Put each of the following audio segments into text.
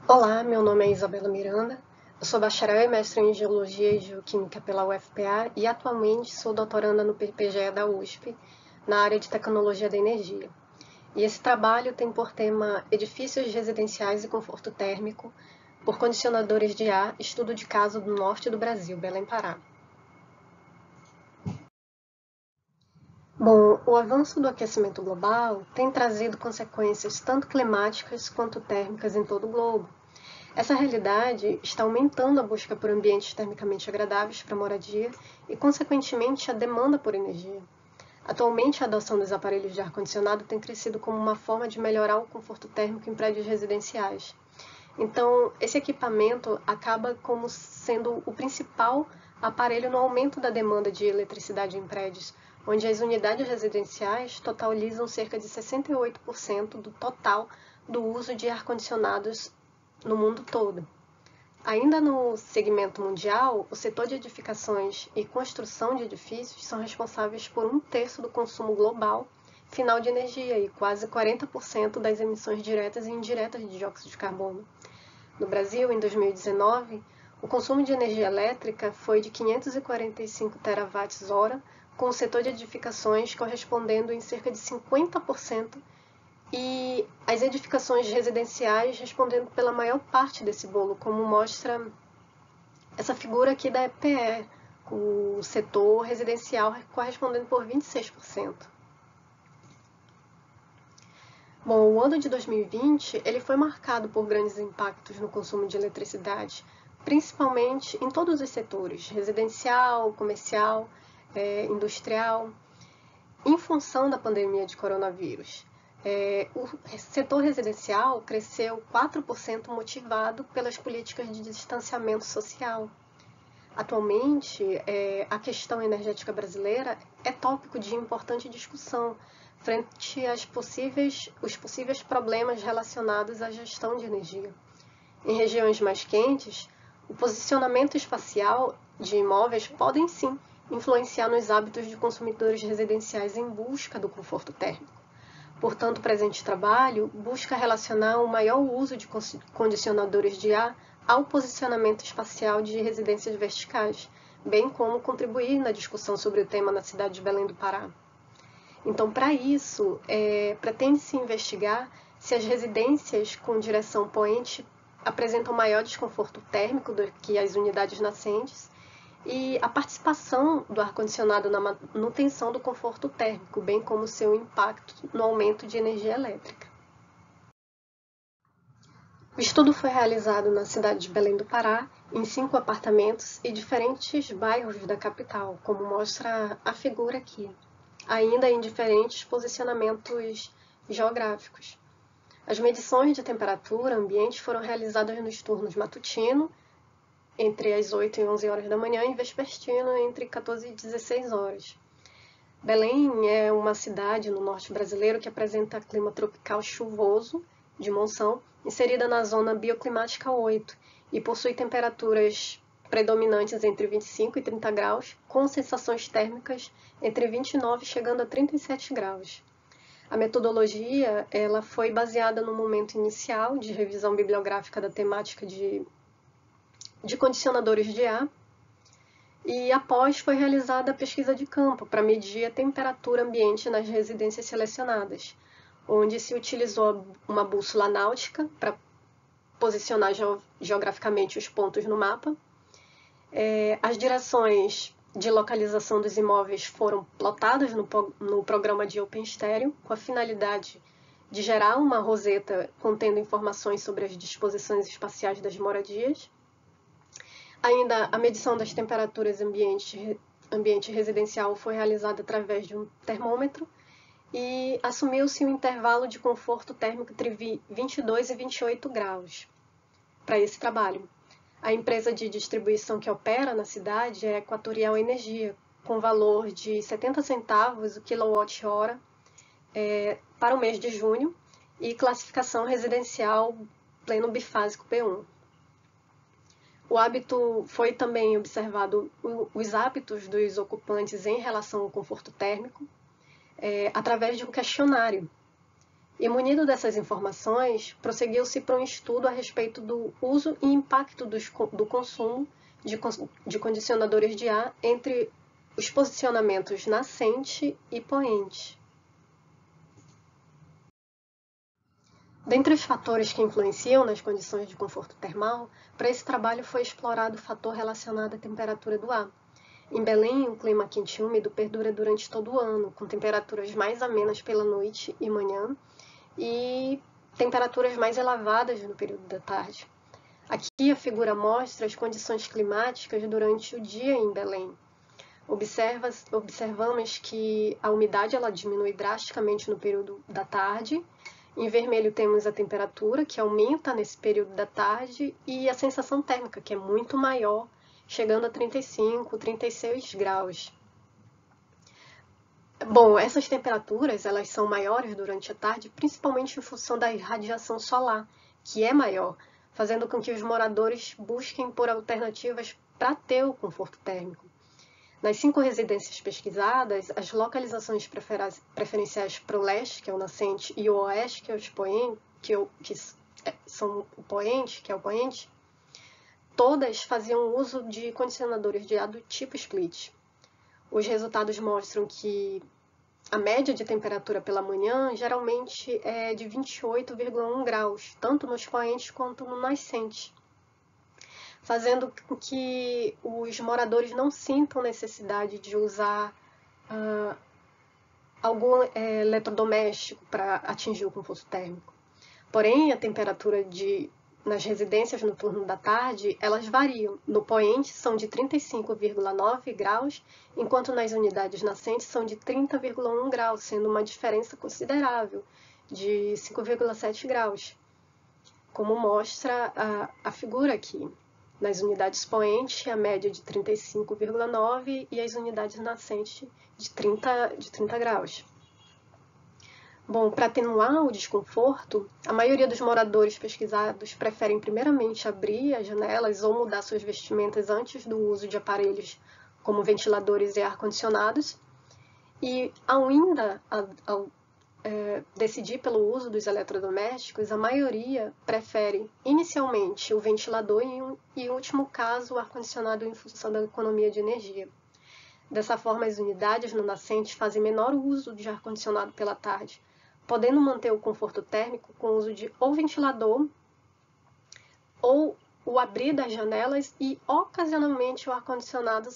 Olá, meu nome é Isabela Miranda, eu sou bacharel e mestre em Geologia e Geoquímica pela UFPA e atualmente sou doutoranda no PPGE da USP, na área de Tecnologia da Energia. E esse trabalho tem por tema Edifícios Residenciais e Conforto Térmico por Condicionadores de Ar, estudo de caso do norte do Brasil, Belém, Pará. Bom, o avanço do aquecimento global tem trazido consequências tanto climáticas quanto térmicas em todo o globo. Essa realidade está aumentando a busca por ambientes termicamente agradáveis para a moradia e, consequentemente, a demanda por energia. Atualmente, a adoção dos aparelhos de ar-condicionado tem crescido como uma forma de melhorar o conforto térmico em prédios residenciais. Então, esse equipamento acaba como sendo o principal aparelho no aumento da demanda de eletricidade em prédios, onde as unidades residenciais totalizam cerca de 68% do total do uso de ar-condicionados no mundo todo. Ainda no segmento mundial, o setor de edificações e construção de edifícios são responsáveis por 1/3 do consumo global final de energia e quase 40% das emissões diretas e indiretas de dióxido de carbono. No Brasil, em 2019, o consumo de energia elétrica foi de 545 terawatts-hora, com o setor de edificações correspondendo em cerca de 50% e as edificações residenciais respondendo pela maior parte desse bolo, como mostra essa figura aqui da EPE, o setor residencial correspondendo por 26%. Bom, o ano de 2020 ele foi marcado por grandes impactos no consumo de eletricidade, principalmente em todos os setores, residencial, comercial, industrial, em função da pandemia de coronavírus. O setor residencial cresceu 4% motivado pelas políticas de distanciamento social. Atualmente, a questão energética brasileira é tópico de importante discussão frente aos possíveis problemas relacionados à gestão de energia. Em regiões mais quentes, o posicionamento espacial de imóveis podem sim influenciar nos hábitos de consumidores residenciais em busca do conforto térmico. Portanto, o presente trabalho busca relacionar o maior uso de condicionadores de ar ao posicionamento espacial de residências verticais, bem como contribuir na discussão sobre o tema na cidade de Belém do Pará. Então, para isso, pretende-se investigar se as residências com direção poente apresentam maior desconforto térmico do que as unidades nascentes e a participação do ar-condicionado na manutenção do conforto térmico, bem como seu impacto no aumento de energia elétrica. O estudo foi realizado na cidade de Belém do Pará, em 5 apartamentos e diferentes bairros da capital, como mostra a figura aqui, ainda em diferentes posicionamentos geográficos. As medições de temperatura ambiente foram realizadas nos turnos matutino, entre as 8 e 11 horas da manhã, e vespertino, entre 14 e 16 horas. Belém é uma cidade no norte brasileiro que apresenta clima tropical chuvoso, de monção, inserida na zona bioclimática 8, e possui temperaturas predominantes entre 25 e 30 graus, com sensações térmicas entre 29 chegando a 37 graus. A metodologia ela foi baseada no momento inicial de revisão bibliográfica da temática de condicionadores de ar, e após foi realizada a pesquisa de campo para medir a temperatura ambiente nas residências selecionadas, onde se utilizou uma bússola náutica para posicionar geograficamente os pontos no mapa. As direções de localização dos imóveis foram plotadas no programa de OpenStéreo, com a finalidade de gerar uma roseta contendo informações sobre as disposições espaciais das moradias. Ainda a medição das temperaturas ambiente residencial foi realizada através de um termômetro e assumiu-se um intervalo de conforto térmico entre 22 e 28 graus para esse trabalho. A empresa de distribuição que opera na cidade é Equatorial Energia, com valor de 70 centavos o quilowatt-hora para o mês de junho e classificação residencial pleno bifásico P1. O hábito foi também observado os hábitos dos ocupantes em relação ao conforto térmico através de um questionário. E munido dessas informações, prosseguiu-se para um estudo a respeito do uso e impacto do consumo de condicionadores de ar entre os posicionamentos nascente e poente. Dentre os fatores que influenciam nas condições de conforto termal, para esse trabalho foi explorado o fator relacionado à temperatura do ar. Em Belém, o clima quente e úmido perdura durante todo o ano, com temperaturas mais amenas pela noite e manhã e temperaturas mais elevadas no período da tarde. Aqui a figura mostra as condições climáticas durante o dia em Belém. Observamos que a umidade ela diminui drasticamente no período da tarde. Em vermelho temos a temperatura, que aumenta nesse período da tarde, e a sensação térmica, que é muito maior, chegando a 35, 36 graus. Bom, essas temperaturas elas são maiores durante a tarde, principalmente em função da irradiação solar, que é maior, fazendo com que os moradores busquem por alternativas para ter o conforto térmico. Nas 5 residências pesquisadas, as localizações preferenciais para o leste, que é o nascente, e o oeste, que é o poente, todas faziam uso de condicionadores de ar do tipo split. Os resultados mostram que a média de temperatura pela manhã geralmente é de 28,1 graus, tanto nos poentes quanto no nascente, fazendo com que os moradores não sintam necessidade de usar algum eletrodoméstico para atingir o conforto térmico. Porém, a temperatura nas residências no turno da tarde, elas variam. No poente são de 35,9 graus, enquanto nas unidades nascentes são de 30,1 graus, sendo uma diferença considerável, de 5,7 graus, como mostra a figura aqui. Nas unidades poente, a média de 35,9 e as unidades nascentes de 30 graus. Bom, para atenuar o desconforto, a maioria dos moradores pesquisados preferem primeiramente abrir as janelas ou mudar suas vestimentas antes do uso de aparelhos como ventiladores e ar-condicionados. E ainda ao decidir pelo uso dos eletrodomésticos, a maioria prefere inicialmente o ventilador e, em último caso, o ar-condicionado em função da economia de energia. Dessa forma, as unidades no nascente fazem menor uso de ar-condicionado pela tarde, podendo manter o conforto térmico com o uso de ou ventilador ou o abrir das janelas e, ocasionalmente, o ar-condicionado,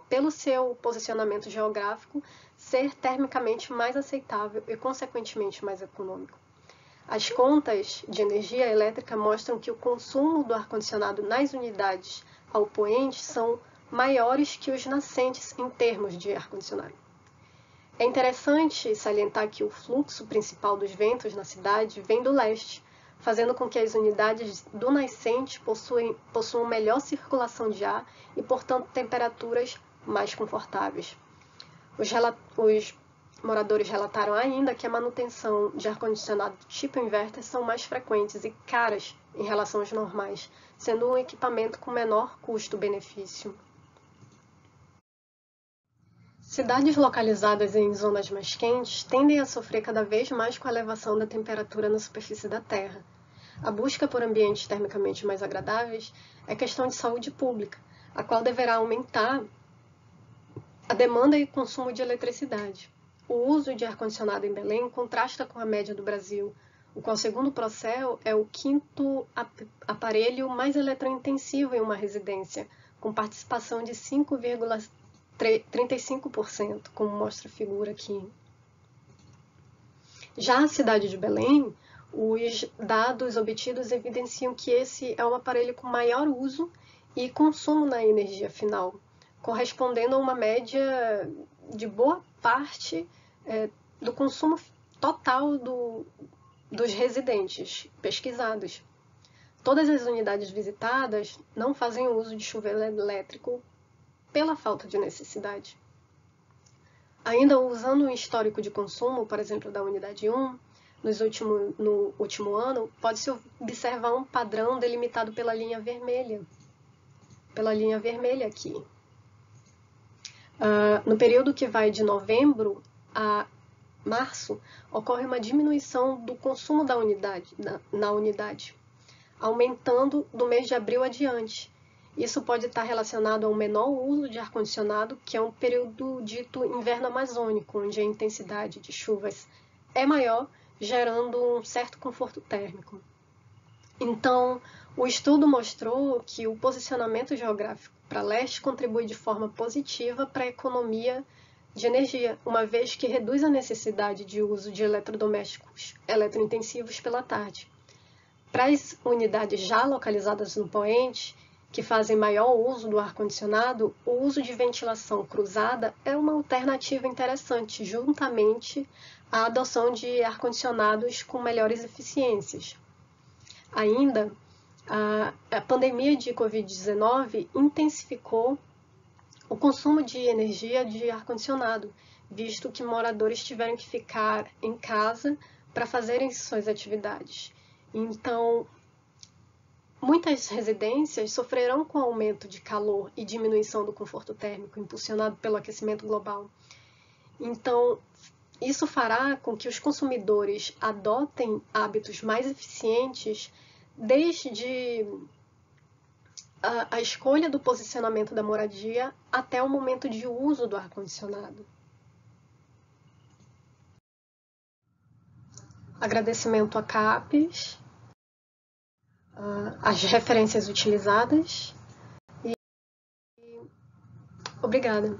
pelo seu posicionamento geográfico, ser termicamente mais aceitável e, consequentemente, mais econômico. As contas de energia elétrica mostram que o consumo do ar-condicionado nas unidades ao poente são maiores que os nascentes em termos de ar-condicionado. É interessante salientar que o fluxo principal dos ventos na cidade vem do leste, fazendo com que as unidades do nascente possuam melhor circulação de ar e, portanto, temperaturas mais confortáveis. Os moradores relataram ainda que a manutenção de ar-condicionado tipo inverter são mais frequentes e caras em relação aos normais, sendo um equipamento com menor custo-benefício. Cidades localizadas em zonas mais quentes tendem a sofrer cada vez mais com a elevação da temperatura na superfície da Terra. A busca por ambientes termicamente mais agradáveis é questão de saúde pública, a qual deverá aumentar a demanda e consumo de eletricidade. O uso de ar-condicionado em Belém contrasta com a média do Brasil, o qual, segundo o Procel, é o 5º aparelho mais eletrointensivo em uma residência, com participação de 5,35%, como mostra a figura aqui. Já a cidade de Belém, os dados obtidos evidenciam que esse é um aparelho com maior uso e consumo na energia final, correspondendo a uma média de boa parte do consumo total dos residentes pesquisados. Todas as unidades visitadas não fazem uso de chuveiro elétrico pela falta de necessidade. Ainda usando um histórico de consumo, por exemplo, da unidade 1, no último ano, pode-se observar um padrão delimitado pela linha vermelha. Pela linha vermelha aqui. No período que vai de novembro a março, ocorre uma diminuição do consumo na unidade, aumentando do mês de abril adiante. Isso pode estar relacionado ao menor uso de ar-condicionado, que é um período dito inverno amazônico, onde a intensidade de chuvas é maior, gerando um certo conforto térmico. Então, o estudo mostrou que o posicionamento geográfico para leste contribui de forma positiva para a economia de energia, uma vez que reduz a necessidade de uso de eletrodomésticos eletrointensivos pela tarde. Para as unidades já localizadas no poente, que fazem maior uso do ar-condicionado, o uso de ventilação cruzada é uma alternativa interessante, juntamente à adoção de ar-condicionados com melhores eficiências. Ainda, a pandemia de Covid-19 intensificou o consumo de energia de ar-condicionado, visto que moradores tiveram que ficar em casa para fazerem suas atividades. Então, muitas residências sofrerão com o aumento de calor e diminuição do conforto térmico impulsionado pelo aquecimento global. Então, isso fará com que os consumidores adotem hábitos mais eficientes, desde a escolha do posicionamento da moradia até o momento de uso do ar-condicionado. Agradecimento a CAPES, as referências utilizadas e obrigada.